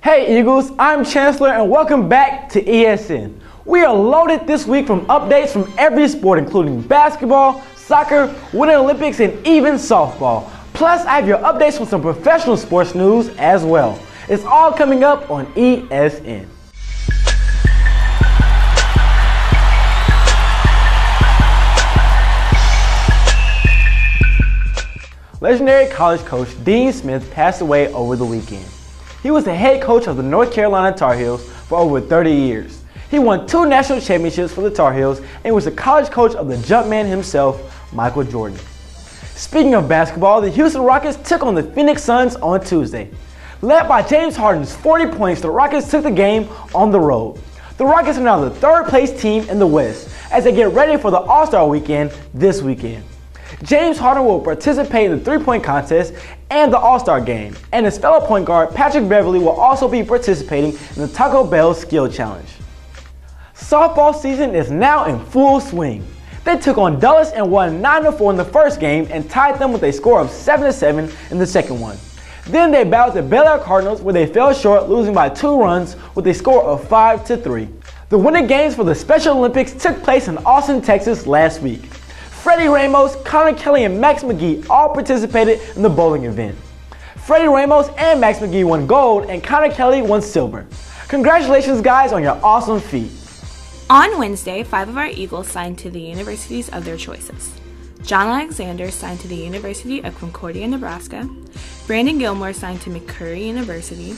Hey Eagles, I'm Chancellor and welcome back to ESN. We are loaded this week from updates from every sport including basketball, soccer, Winter Olympics, and even softball. Plus, I have your updates from some professional sports news as well. It's all coming up on ESN. Legendary college coach Dean Smith passed away over the weekend. He was the head coach of the North Carolina Tar Heels for over 30 years. He won 2 national championships for the Tar Heels and was the college coach of the Jumpman himself, Michael Jordan. Speaking of basketball, the Houston Rockets took on the Phoenix Suns on Tuesday. Led by James Harden's 40 points, the Rockets took the game on the road. The Rockets are now the 3rd place team in the West as they get ready for the All-Star weekend this weekend. James Harden will participate in the 3-point contest and the All-Star game, and his fellow point guard Patrick Beverley will also be participating in the Taco Bell Skill Challenge. Softball season is now in full swing. They took on Dulles and won 9-4 in the first game and tied them with a score of 7-7 in the second one. Then they battled the Bel Air Cardinals where they fell short, losing by 2 runs with a score of 5-3. The winter games for the Special Olympics took place in Austin, Texas last week. Freddie Ramos, Connor Kelly, and Max McGee all participated in the bowling event. Freddie Ramos and Max McGee won gold and Connor Kelly won silver. Congratulations guys on your awesome feat. On Wednesday, 5 of our Eagles signed to the universities of their choices. John Alexander signed to the University of Concordia, Nebraska. Brandon Gilmore signed to McCurry University.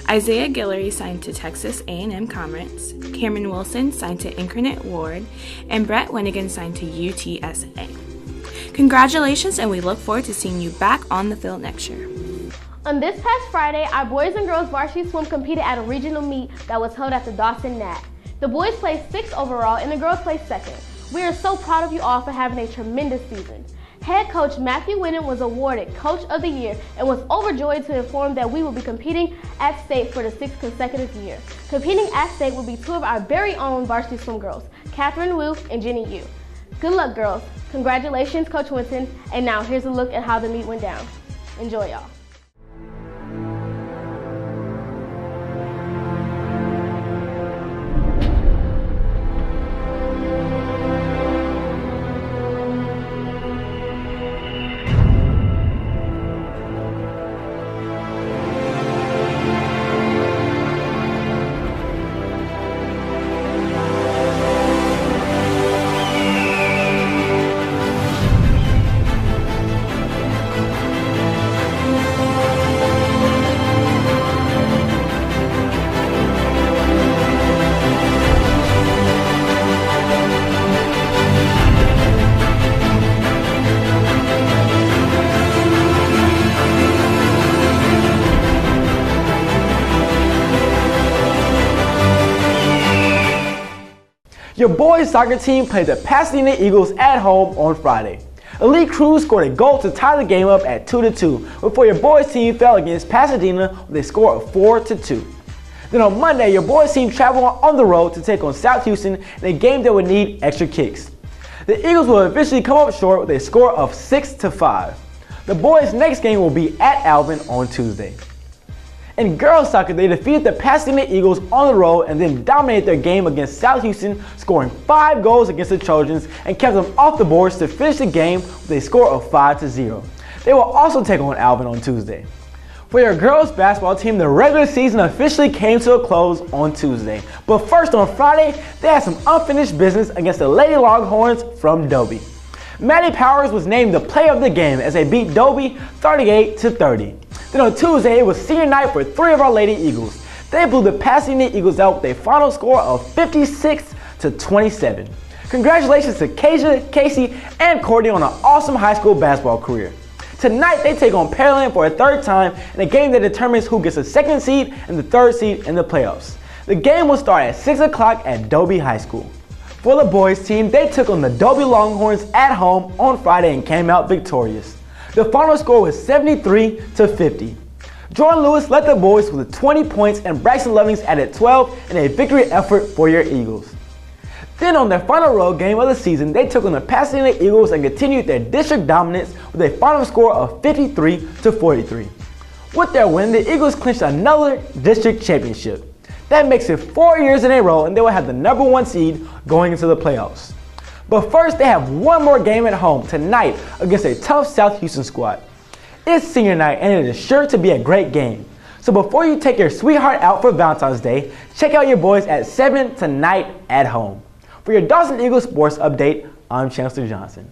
Isaiah Guillory signed to Texas A&M Commerce. Cameron Wilson signed to Incarnate Ward. And Brett Wenigan signed to UTSA. Congratulations, and we look forward to seeing you back on the field next year. On this past Friday, our boys and girls varsity swim competed at a regional meet that was held at the Dawson Nat. The boys placed 6th overall and the girls placed 2nd. We are so proud of you all for having a tremendous season. Head coach Matthew Winnan was awarded Coach of the Year and was overjoyed to inform that we will be competing at state for the 6th consecutive year. Competing at state will be 2 of our very own varsity swim girls, Catherine Wu and Jenny Yu. Good luck, girls. Congratulations, Coach Winton. And now here's a look at how the meet went down. Enjoy, y'all. Your boys soccer team played the Pasadena Eagles at home on Friday. Elite Cruz scored a goal to tie the game up at 2-2 before your boys team fell against Pasadena with a score of 4-2. Then on Monday, your boys team traveled on the road to take on South Houston in a game that would need extra kicks. The Eagles will eventually come up short with a score of 6-5. The boys' next game will be at Alvin on Tuesday. In girls soccer, they defeated the Pasadena Eagles on the road and then dominated their game against South Houston, scoring 5 goals against the Trojans and kept them off the boards to finish the game with a score of 5-0. They will also take on Alvin on Tuesday. For your girls basketball team, the regular season officially came to a close on Tuesday. But first on Friday, they had some unfinished business against the Lady Longhorns from Dobie. Maddie Powers was named the player of the game as they beat Dobie 38-30. Then on Tuesday, it was senior night for 3 of our Lady Eagles. They blew the Pasadena Eagles out with a final score of 56-27. Congratulations to Kasia, Casey, and Courtney on an awesome high school basketball career. Tonight, they take on Pearland for a 3rd time in a game that determines who gets the 2nd seed and the 3rd seed in the playoffs. The game will start at 6 o'clock at Dobie High School. For the boys team, they took on the Dobie Longhorns at home on Friday and came out victorious. The final score was 73-50. Jordan Lewis led the boys with 20 points and Braxton Lovings added 12 in a victory effort for your Eagles. Then on their final road game of the season, they took on the Pasadena Eagles and continued their district dominance with a final score of 53-43. With their win, the Eagles clinched another district championship. That makes it 4 years in a row, and they will have the #1 seed going into the playoffs. But first, they have one more game at home tonight against a tough South Houston squad. It's senior night, and it is sure to be a great game. So before you take your sweetheart out for Valentine's Day, check out your boys at 7 tonight at home. For your Dawson Eagles sports update, I'm Chancellor Johnson.